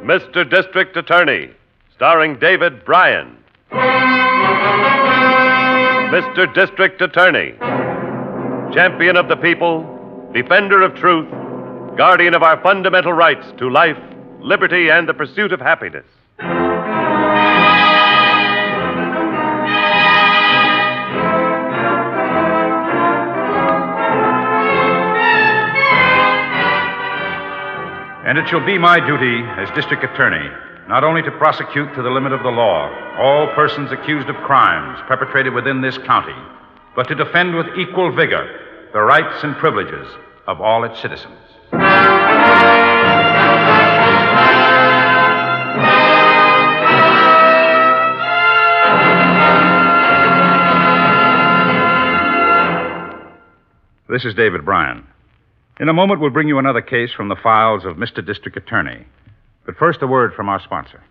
Mr. District Attorney, starring David Bryan. Mr. District Attorney, champion of the people, defender of truth, guardian of our fundamental rights to life, liberty, and the pursuit of happiness. And it shall be my duty as district attorney not only to prosecute to the limit of the law all persons accused of crimes perpetrated within this county, but to defend with equal vigor the rights and privileges of all its citizens. This is David Bryan. In a moment, we'll bring you another case from the files of Mr. District Attorney. But first, a word from our sponsor.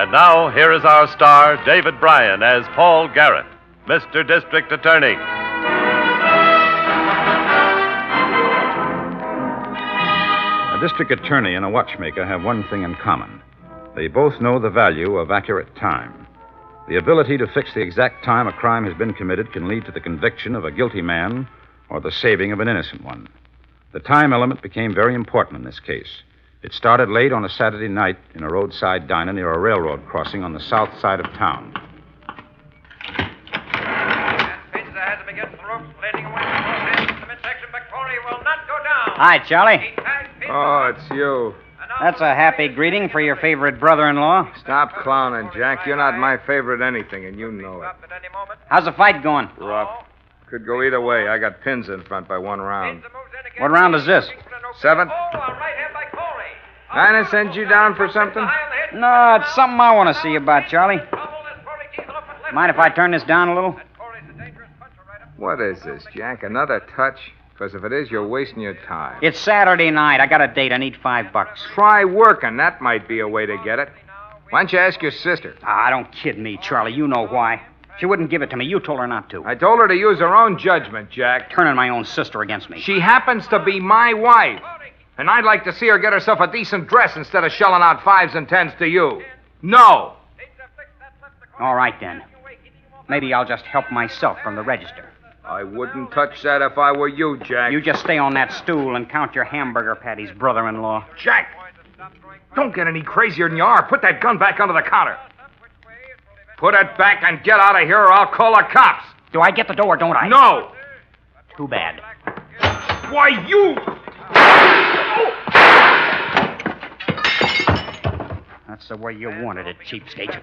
And now, here is our star, David Bryan, as Paul Garrett, Mr. District Attorney. A district attorney and a watchmaker have one thing in common. They both know the value of accurate time. The ability to fix the exact time a crime has been committed can lead to the conviction of a guilty man or the saving of an innocent one. The time element became very important in this case. It started late on a Saturday night in a roadside diner near a railroad crossing on the south side of town. Hi, Charlie. Oh, it's you. That's a happy greeting for your favorite brother-in-law. Stop clowning, Jack. You're not my favorite anything, and you know it. How's the fight going? Rough. Could go either way. I got pins in front by one round. What round is this? 7th. Dinah send you down for something? No, it's something I want to see about, Charlie. Mind if I turn this down a little? What is this, Jack? Another touch? Because if it is, you're wasting your time. It's Saturday night. I got a date. I need $5. Try working. That might be a way to get it. Why don't you ask your sister? Don't kid me, Charlie. You know why. She wouldn't give it to me. You told her not to. I told her to use her own judgment, Jack. Turning my own sister against me. She happens to be my wife. And I'd like to see her get herself a decent dress instead of shelling out 5s and 10s to you. No. All right, then. Maybe I'll just help myself from the register. I wouldn't touch that if I were you, Jack. You just stay on that stool and count your hamburger patties, brother-in-law. Jack! Don't get any crazier than you are. Put that gun back under the counter. Put it back and get out of here or I'll call the cops. Do I get the door, don't I? No! Too bad. Why, you... That's the way you wanted it, cheapskate.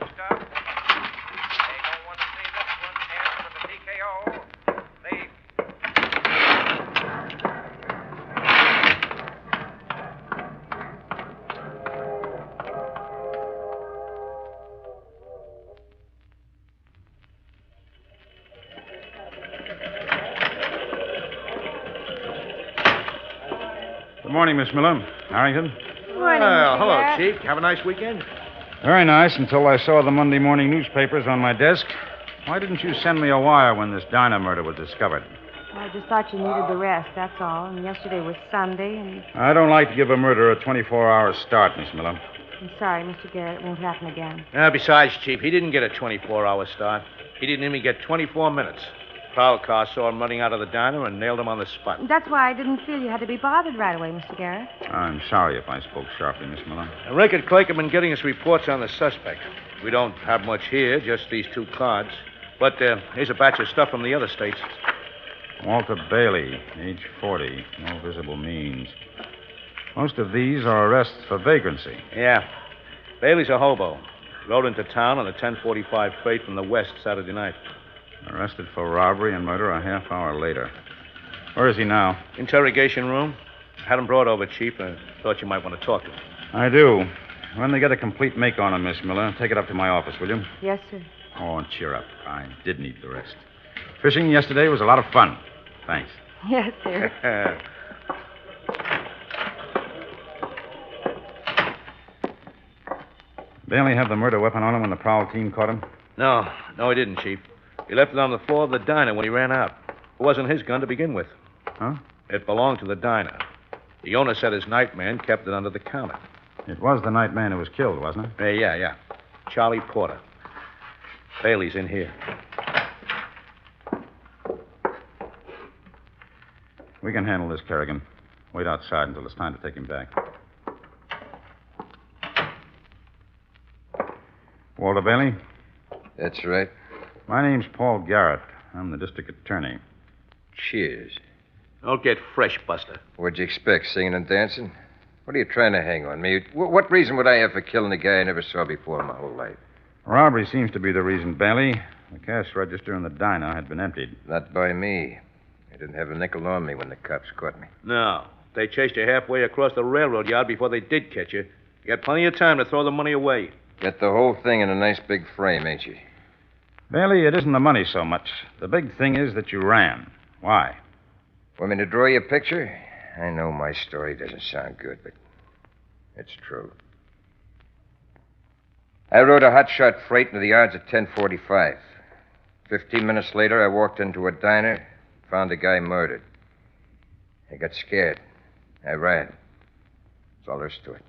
Good morning, Miss Miller. Harrington. Morning, Well, Mr. hello, Garrett. Chief. Have a nice weekend? Very nice until I saw the Monday morning newspapers on my desk. Why didn't you send me a wire when this Dinah murder was discovered? I just thought you needed the rest, that's all. And yesterday was Sunday, and I don't like to give a murderer a 24-hour start, Miss Miller. I'm sorry, Mr. Garrett. It won't happen again. Besides, Chief, he didn't get a 24-hour start. He didn't even get 24 minutes. Prowl car saw him running out of the diner and nailed him on the spot. That's why I didn't feel you had to be bothered right away, Mr. Garrett. I'm sorry if I spoke sharply, Miss Miller. Rick and Clake have been getting us reports on the suspect. We don't have much here, just these 2 cards. But here's a batch of stuff from the other states. Walter Bailey, age 40, no visible means. Most of these are arrests for vagrancy. Yeah. Bailey's a hobo. Rode into town on a 1045 freight from the west Saturday night. Arrested for robbery and murder a half hour later. Where is he now? Interrogation room. Had him brought over, Chief. I thought you might want to talk to him. I do. When they get a complete make on him, Miss Miller, take it up to my office, will you? Yes, sir. Oh, and cheer up. I did need the rest. Fishing yesterday was a lot of fun. Thanks. Yes, sir. Bailey have the murder weapon on him when the prowl team caught him? No, No, he didn't, Chief. He left it on the floor of the diner when he ran out. It wasn't his gun to begin with. Huh? It belonged to the diner. The owner said his night man kept it under the counter. It was the night man who was killed, wasn't it? Yeah. Charlie Porter. Bailey's in here. We can handle this, Kerrigan. Wait outside until it's time to take him back. Walter Bailey? That's right. My name's Paul Garrett. I'm the district attorney. Cheers. Don't get fresh, Buster. What'd you expect, singing and dancing? What are you trying to hang on me? What reason would I have for killing a guy I never saw before in my whole life? Robbery seems to be the reason, Bailey. The cash register in the diner had been emptied. Not by me. I didn't have a nickel on me when the cops caught me. No. They chased you halfway across the railroad yard before they did catch you. You had plenty of time to throw the money away. Got the whole thing in a nice big frame, ain't you? Bailey, it isn't the money so much. The big thing is that you ran. Why? Want me to draw you a picture? I know my story doesn't sound good, but it's true. I rode a hotshot freight into the yards at 10:45. 15 minutes later, I walked into a diner, found a guy murdered. I got scared. I ran. That's all there's to it.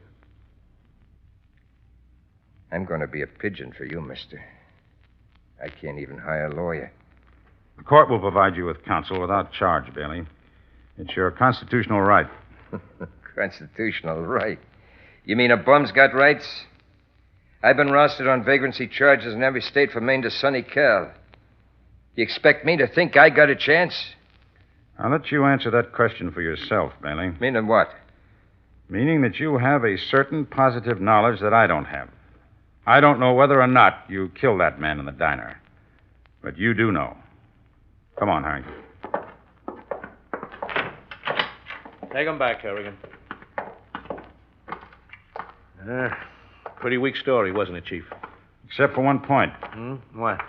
I'm going to be a pigeon for you, mister. I can't even hire a lawyer. The court will provide you with counsel without charge, Bailey. It's your constitutional right. Constitutional right? You mean a bum's got rights? I've been rostered on vagrancy charges in every state from Maine to Sunny Cal. You expect me to think I got a chance? I'll let you answer that question for yourself, Bailey. Meaning what? Meaning that you have a certain positive knowledge that I don't have. I don't know whether or not you killed that man in the diner. But you do know. Come on, Harrington. Take him back, Kerrigan. Pretty weak story, wasn't it, Chief? Except for one point. What?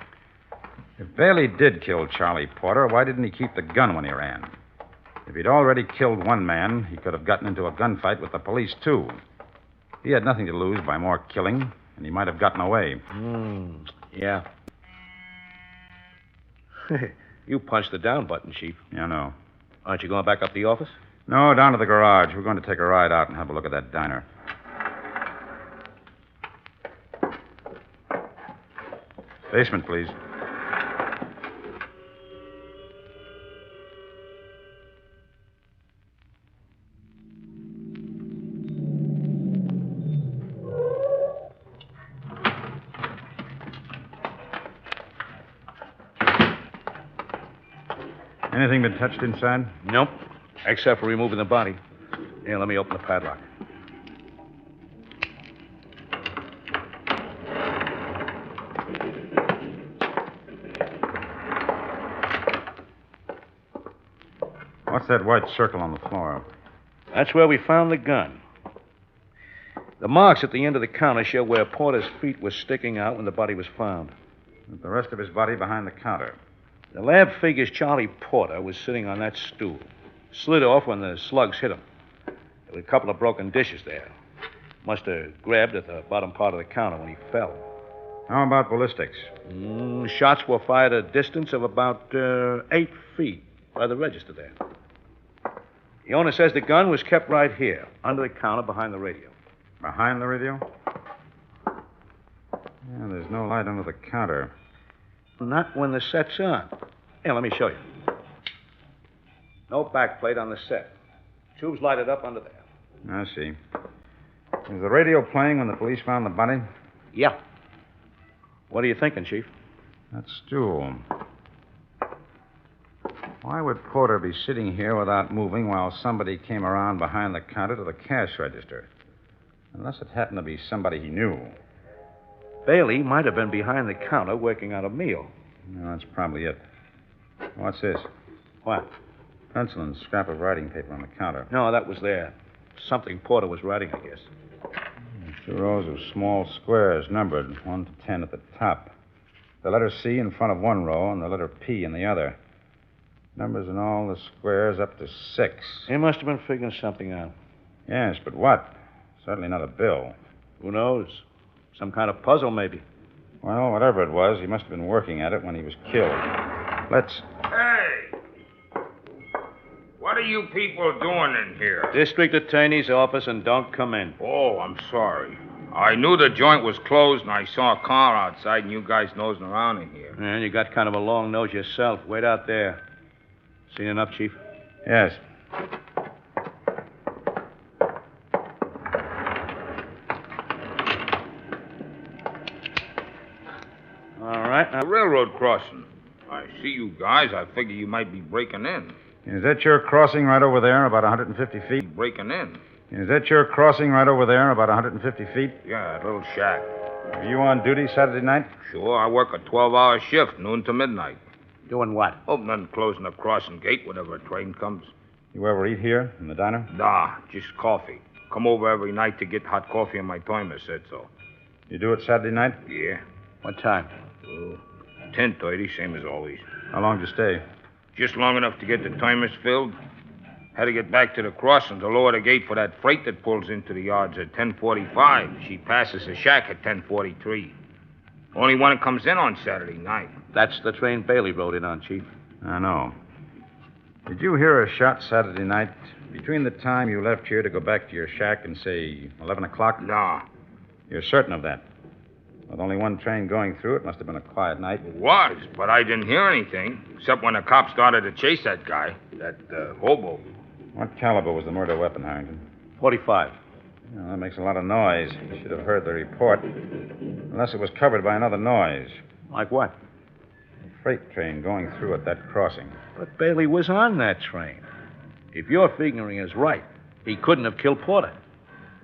If Bailey did kill Charlie Porter, why didn't he keep the gun when he ran? If he'd already killed one man, he could have gotten into a gunfight with the police, too. He had nothing to lose by more killing, and he might have gotten away. Yeah. You punched the down button, Chief. Yeah, I know. Aren't you going back up to the office? No, down to the garage. We're going to take a ride out and have a look at that diner. Basement, please. Anything been touched inside? Nope. Except for removing the body. Here, let me open the padlock. What's that white circle on the floor? That's where we found the gun. The marks at the end of the counter show where Porter's feet were sticking out when the body was found. With the rest of his body behind the counter. The lab figures Charlie Porter was sitting on that stool. Slid off when the slugs hit him. There were a couple of broken dishes there. Must have grabbed at the bottom part of the counter when he fell. How about ballistics? Shots were fired at a distance of about 8 feet by the register there. The owner says the gun was kept right here, under the counter behind the radio. Behind the radio? Yeah, there's no light under the counter. Not when the set's on. Here, let me show you. No backplate on the set. Tubes lighted up under there. I see. Was the radio playing when the police found the body? Yeah. What are you thinking, Chief? That stool. Why would Porter be sitting here without moving while somebody came around behind the counter to the cash register? Unless it happened to be somebody he knew. Bailey might have been behind the counter working out a meal. No, that's probably it. What's this? What? Pencil and scrap of writing paper on the counter. No, that was there. Something Porter was writing, I guess. 2 rows of small squares numbered 1 to 10 at the top. The letter C in front of one row and the letter P in the other. Numbers in all the squares up to 6. He must have been figuring something out. Yes, but what? Certainly not a bill. Who knows? Some kind of puzzle, maybe. Well, whatever it was, he must have been working at it when he was killed. Let's... Hey! What are you people doing in here? District Attorney's office, and don't come in. Oh, I'm sorry. I knew the joint was closed, and I saw a car outside, and you guys nosing around in here. And you got kind of a long nose yourself. Wait out there. Seen enough, Chief? Yes. All right. A railroad crossing. I see you guys. I figure you might be breaking in. Is that your crossing right over there, about 150 feet? Breaking in? Is that your crossing right over there, about 150 feet? Yeah, a little shack. Are you on duty Saturday night? Sure, I work a 12-hour shift, noon to midnight. Doing what? Opening and closing the crossing gate whenever a train comes. You ever eat here, in the diner? Nah, just coffee. Come over every night to get hot coffee, and my timer said so. You do it Saturday night? Yeah. What time? 10:30, same as always. How long did you stay? Just long enough to get the timers filled. Had to get back to the crossing to lower the gate for that freight that pulls into the yards at 10:45. She passes the shack at 10:43. Only one that comes in on Saturday night. That's the train Bailey rode in on, Chief. I know. Did you hear a shot Saturday night between the time you left here to go back to your shack and, say, 11 o'clock? Nah. You're certain of that? With only one train going through, it must have been a quiet night. It was, but I didn't hear anything, except when the cops started to chase that guy, that hobo. What caliber was the murder weapon, Harrington? 45. Well, that makes a lot of noise. You should have heard the report. Unless it was covered by another noise. Like what? A freight train going through at that crossing. But Bailey was on that train. If your figuring is right, he couldn't have killed Porter.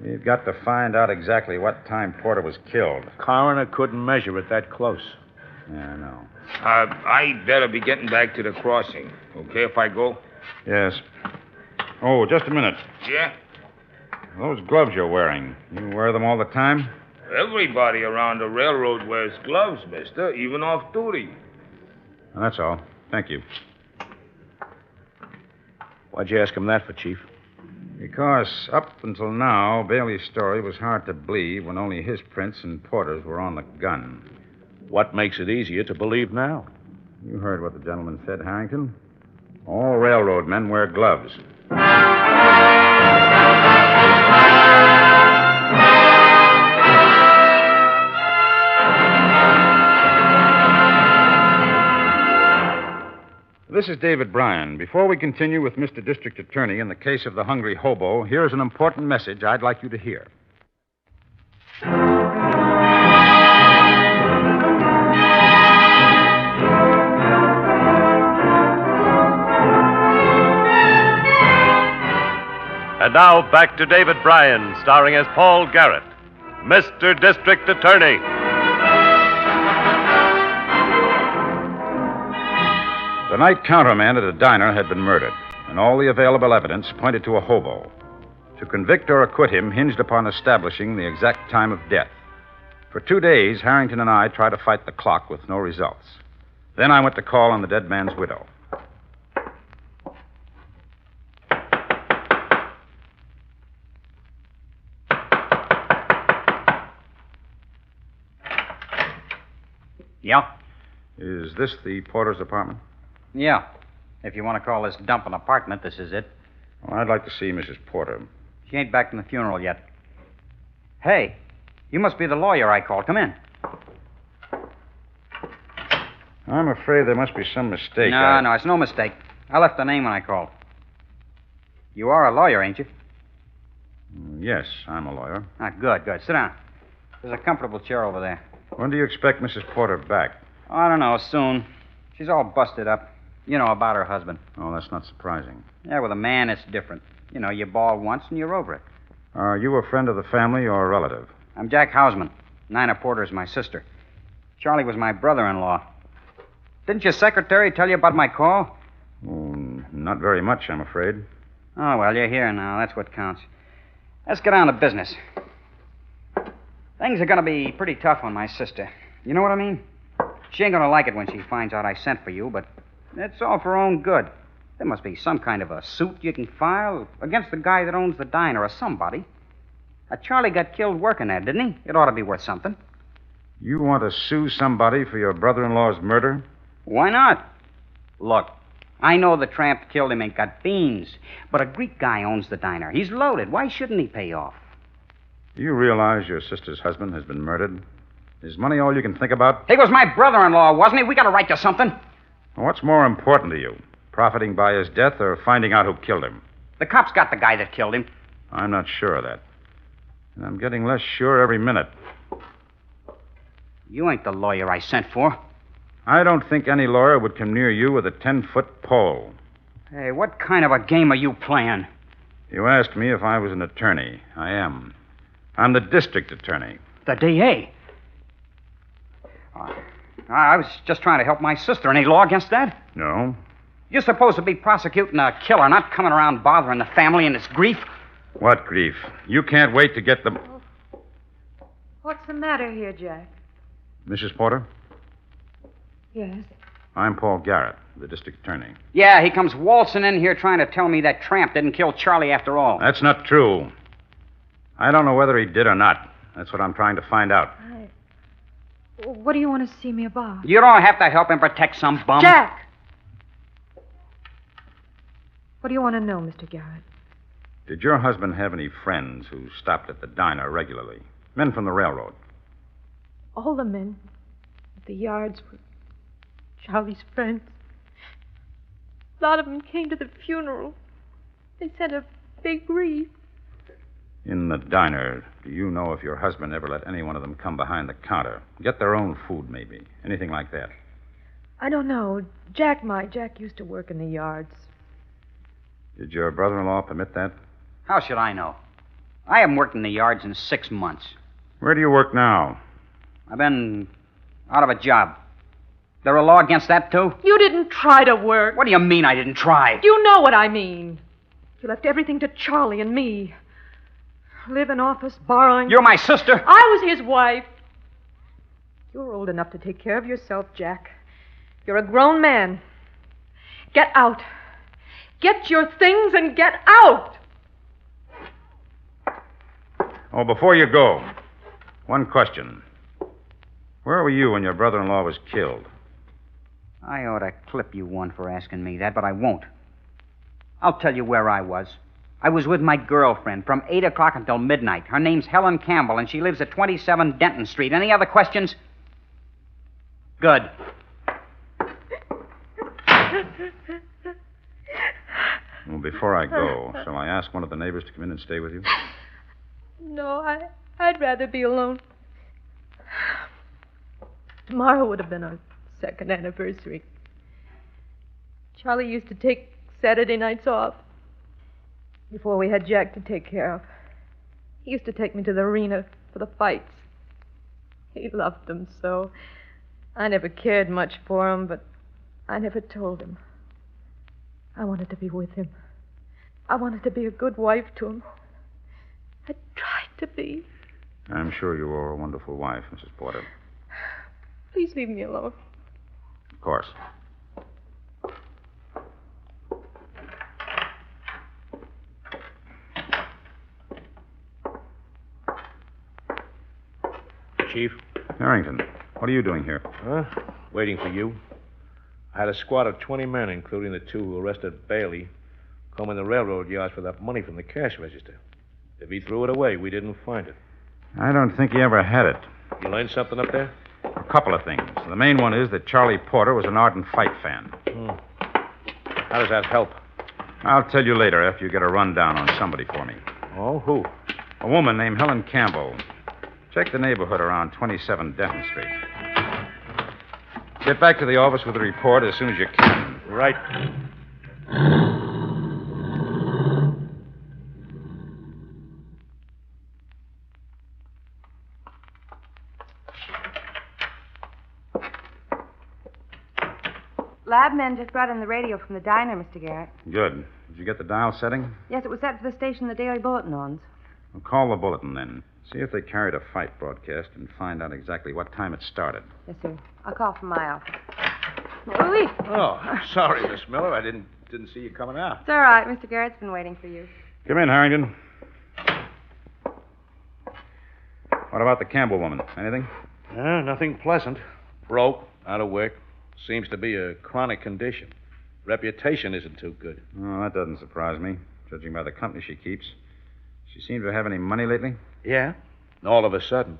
We've got to find out exactly what time Porter was killed. Coroner couldn't measure it that close. Yeah, I know. I better be getting back to the crossing. Okay if I go? Yes. Oh, just a minute. Yeah? Those gloves you're wearing, you wear them all the time? Everybody around the railroad wears gloves, mister, even off duty. Well, that's all. Thank you. Why'd you ask him that for, Chief? Because up until now, Bailey's story was hard to believe when only his prints and Porter's were on the gun. What makes it easier to believe now? You heard what the gentleman said, Harrington. All railroad men wear gloves. This is David Bryan. Before we continue with Mr. District Attorney in the case of the hungry hobo, here's an important message I'd like you to hear. And now back to David Bryan, starring as Paul Garrett, Mr. District Attorney. The night counterman at a diner had been murdered, and all the available evidence pointed to a hobo. To convict or acquit him hinged upon establishing the exact time of death. For 2 days, Harrington and I tried to fight the clock with no results. Then I went to call on the dead man's widow. Yeah? Is this the Porter's apartment? Yeah. If you want to call this dump an apartment, this is it. Well, I'd like to see Mrs. Porter. She ain't back from the funeral yet. Hey, you must be the lawyer I called. Come in. I'm afraid there must be some mistake. No, it's no mistake. I left the name when I called. You are a lawyer, ain't you? Yes, I'm a lawyer. Ah, good. Sit down. There's a comfortable chair over there. When do you expect Mrs. Porter back? Oh, I don't know, soon. She's all busted up. You know, about her husband. Oh, that's not surprising. Yeah, with a man, it's different. You know, you bawl once and you're over it. Are you a friend of the family or a relative? I'm Jack Hausman. Nina Porter's my sister. Charlie was my brother-in-law. Didn't your secretary tell you about my call? Oh, not very much, I'm afraid. Oh, well, you're here now. That's what counts. Let's get on to business. Things are going to be pretty tough on my sister. You know what I mean? She ain't going to like it when she finds out I sent for you, but it's all for her own good. There must be some kind of a suit you can file against the guy that owns the diner or somebody. Charlie got killed working there, didn't he? It ought to be worth something. You want to sue somebody for your brother-in-law's murder? Why not? Look, I know the tramp killed him ain't got beans, but a Greek guy owns the diner. He's loaded. Why shouldn't he pay off? Do you realize your sister's husband has been murdered? Is money all you can think about? He was my brother-in-law, wasn't he? We got a right to something. What's more important to you? Profiting by his death or finding out who killed him? The cops got the guy that killed him. I'm not sure of that. And I'm getting less sure every minute. You ain't the lawyer I sent for. I don't think any lawyer would come near you with a 10-foot pole. Hey, what kind of a game are you playing? You asked me if I was an attorney. I am. I'm the district attorney. The DA? I was just trying to help my sister. Any law against that? No. You're supposed to be prosecuting a killer, not coming around bothering the family and its grief. What grief? You can't wait to get the... What's the matter here, Jack? Mrs. Porter? Yes. I'm Paul Garrett, the district attorney. Yeah, he comes waltzing in here trying to tell me that tramp didn't kill Charlie after all. That's not true. I don't know whether he did or not. That's what I'm trying to find out. What do you want to see me about? You don't have to help him protect some bum. Jack! What do you want to know, Mr. Garrett? Did your husband have any friends who stopped at the diner regularly? Men from the railroad? All the men at the yards were Charlie's friends. A lot of them came to the funeral. They sent a big wreath. In the diner, do you know if your husband ever let any one of them come behind the counter? Get their own food, maybe. Anything like that. I don't know. Jack might. Jack used to work in the yards. Did your brother-in-law permit that? How should I know? I haven't worked in the yards in 6 months. Where do you work now? I've been out of a job. There a law against that, too? You didn't try to work. What do you mean I didn't try? You know what I mean. You left everything to Charlie and me. Live in office, borrowing. You're my sister. I was his wife. You're old enough to take care of yourself, Jack. You're a grown man. Get out. Get your things and get out. Oh, before you go, one question. Where were you when your brother-in-law was killed? I ought to clip you one for asking me that, but I won't. I'll tell you where I was. I was with my girlfriend from 8 o'clock until midnight. Her name's Helen Campbell, and she lives at 27 Denton Street. Any other questions? Good. Well, before I go, shall I ask one of the neighbors to come in and stay with you? No, I'd rather be alone. Tomorrow would have been our second anniversary. Charlie used to take Saturday nights off before we had Jack to take care of. He used to take me to the arena for the fights. He loved them so. I never cared much for him, but I never told him. I wanted to be with him. I wanted to be a good wife to him. I tried to be. I'm sure you are a wonderful wife, Mrs. Porter. Please leave me alone. Of course. Chief? Harrington, what are you doing here? Huh? Waiting for you. I had a squad of 20 men, including the 2 who arrested Bailey, combing the railroad yards for that money from the cash register. If he threw it away, we didn't find it. I don't think he ever had it. You learned something up there? A couple of things. The main one is that Charlie Porter was an ardent fight fan. How does that help? I'll tell you later after you get a rundown on somebody for me. Oh, who? A woman named Helen Campbell. Check the neighborhood around 27 Denton Street. Get back to the office with a report as soon as you can. Right. Labmen just brought in the radio from the diner, Mr. Garrett. Good. Did you get the dial setting? Yes, it was set for the station the Daily Bulletin owns. Well, call the bulletin then. See if they carried a fight broadcast and find out exactly what time it started. Yes, sir. I'll call from my office. Louis. Oh, sorry, Miss Miller. I didn't see you coming out. It's all right. Mr. Garrett's been waiting for you. Come in, Harrington. What about the Campbell woman? Anything? Nothing pleasant. Broke, out of work. Seems to be a chronic condition. Reputation isn't too good. Oh, that doesn't surprise me, judging by the company she keeps. She seemed to have any money lately? Yeah, all of a sudden.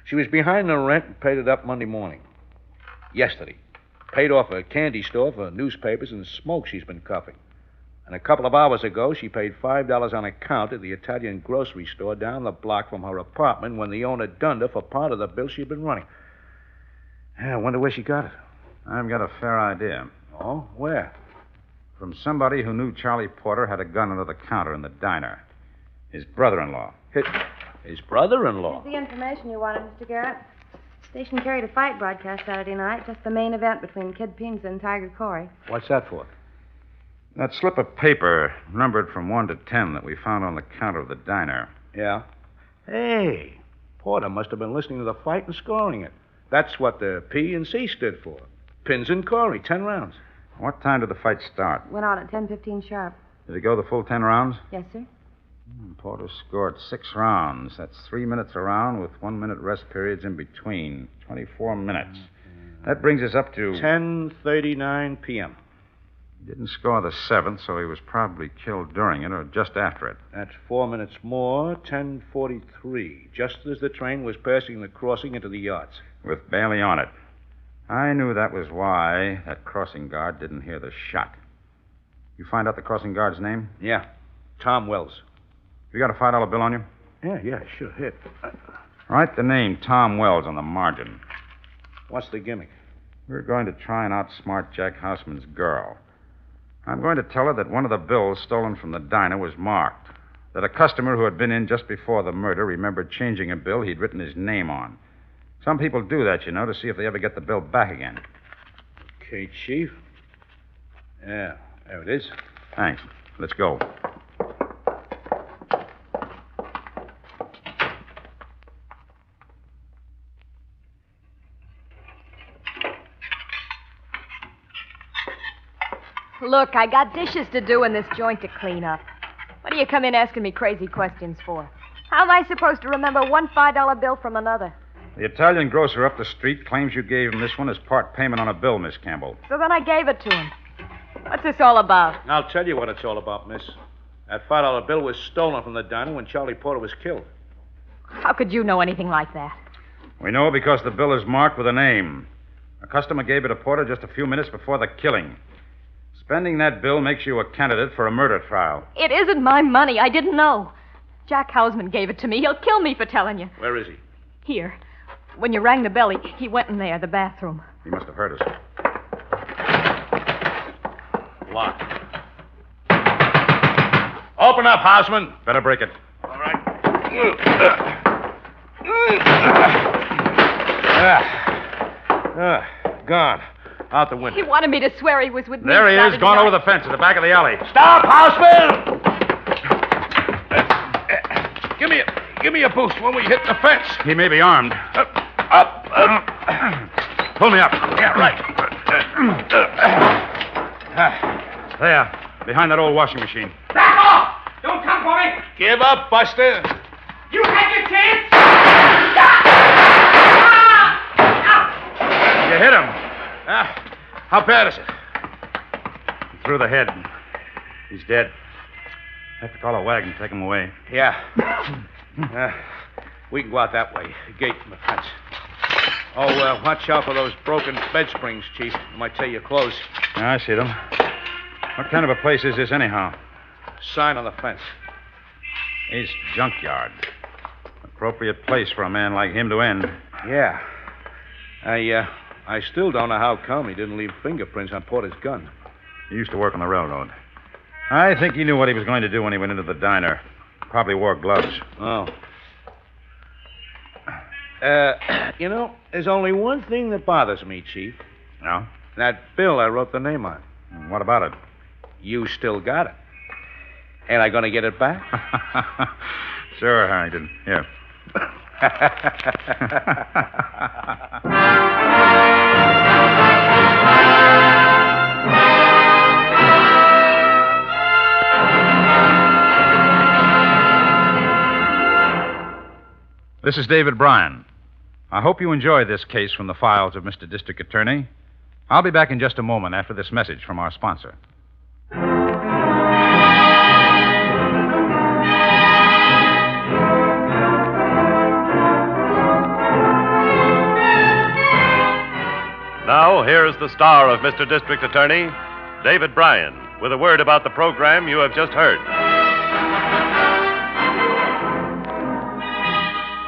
She was behind the rent and paid it up Monday morning. Yesterday. Paid off a candy store for newspapers and smoke she's been cuffing. And a couple of hours ago, she paid $5 on account at the Italian grocery store down the block from her apartment when the owner dunned her for part of the bill she'd been running. I wonder where she got it. I've got a fair idea. Oh, where? From somebody who knew Charlie Porter had a gun under the counter in the diner. His brother-in-law. His brother-in-law? Here's the information you wanted, Mr. Garrett. Station carried a fight broadcast Saturday night, just the main event between Kid Pinza and Tiger Corey. What's that for? That slip of paper, numbered from 1 to 10, that we found on the counter of the diner. Yeah. Hey, Porter must have been listening to the fight and scoring it. That's what the P and C stood for. Pins and Corey, 10 rounds. What time did the fight start? Went on at 10:15 sharp. Did it go the full 10 rounds? Yes, sir. Porter scored 6 rounds. That's 3 minutes a round with 1 minute rest periods in between. 24 minutes. That brings us up to 10:39 p.m. He didn't score the 7th, so he was probably killed during it or just after it. That's 4 minutes more, 10:43, just as the train was passing the crossing into the yards. With Bailey on it. I knew that was why that crossing guard didn't hear the shot. You find out the crossing guard's name? Yeah, Tom Wells. You got a $5 bill on you? Yeah, sure, hit. Write the name Tom Wells on the margin. What's the gimmick? We're going to try and outsmart Jack Houseman's girl. I'm going to tell her that one of the bills stolen from the diner was marked. That a customer who had been in just before the murder remembered changing a bill he'd written his name on. Some people do that, you know, to see if they ever get the bill back again. Okay, Chief. Yeah, there it is. Thanks. Let's go. Look, I got dishes to do and this joint to clean up. What do you come in asking me crazy questions for? How am I supposed to remember one $5 bill from another? The Italian grocer up the street claims you gave him this one as part payment on a bill, Miss Campbell. So then I gave it to him. What's this all about? I'll tell you what it's all about, miss. That $5 bill was stolen from the diner when Charlie Porter was killed. How could you know anything like that? We know because the bill is marked with a name. A customer gave it to Porter just a few minutes before the killing. Spending that bill makes you a candidate for a murder trial. It isn't my money. I didn't know. Jack Houseman gave it to me. He'll kill me for telling you. Where is he? Here. When you rang the bell, he went in there, the bathroom. He must have heard us. Locked. Open up, Houseman. Better break it. All right. Gone. Out the window. He wanted me to swear he was with me. There he is, Saturday gone night. over the fence at the back of the alley. Stop, Houseman! Give me a boost when we hit the fence. He may be armed. Up. Pull me up. Yeah, right. There, behind that old washing machine. Back off! Don't come for me! Give up, Buster. You had your chance! You hit him. How bad is it? Through the head. He's dead. Have to call a wagon and take him away. Yeah. We can go out that way. The gate from the fence. Oh, watch out for those broken bed springs, Chief. They might tear your clothes. Yeah, I see them. What kind of a place is this, anyhow? Sign on the fence. His junkyard. Appropriate place for a man like him to end. Yeah. I still don't know how come he didn't leave fingerprints on Porter's gun. He used to work on the railroad. I think he knew what he was going to do when he went into the diner. Probably wore gloves. Oh. There's only one thing that bothers me, Chief. No? That bill I wrote the name on. What about it? You still got it. Ain't I going to get it back? Sure, Harrington. Here. This is David Bryan. I hope you enjoy this case from the files of Mr. District Attorney. I'll be back in just a moment after this message from our sponsor. Now, here's the star of Mr. District Attorney, David Bryan, with a word about the program you have just heard.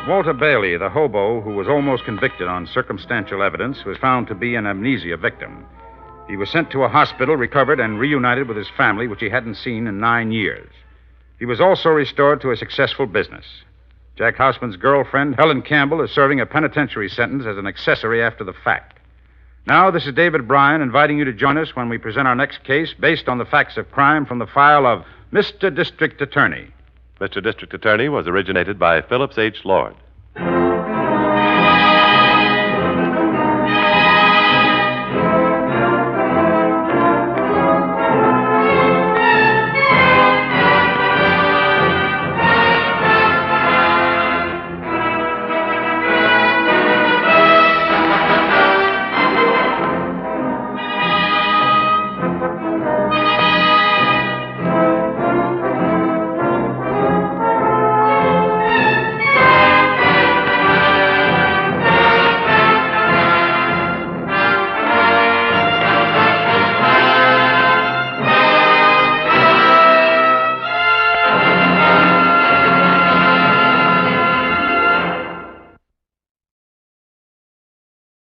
Walter Bailey, the hobo who was almost convicted on circumstantial evidence, was found to be an amnesia victim. He was sent to a hospital, recovered, and reunited with his family, which he hadn't seen in 9 years. He was also restored to a successful business. Jack Houseman's girlfriend, Helen Campbell, is serving a penitentiary sentence as an accessory after the fact. Now, this is David Bryan inviting you to join us when we present our next case based on the facts of crime from the file of Mr. District Attorney. Mr. District Attorney was originated by Phillips H. Lord.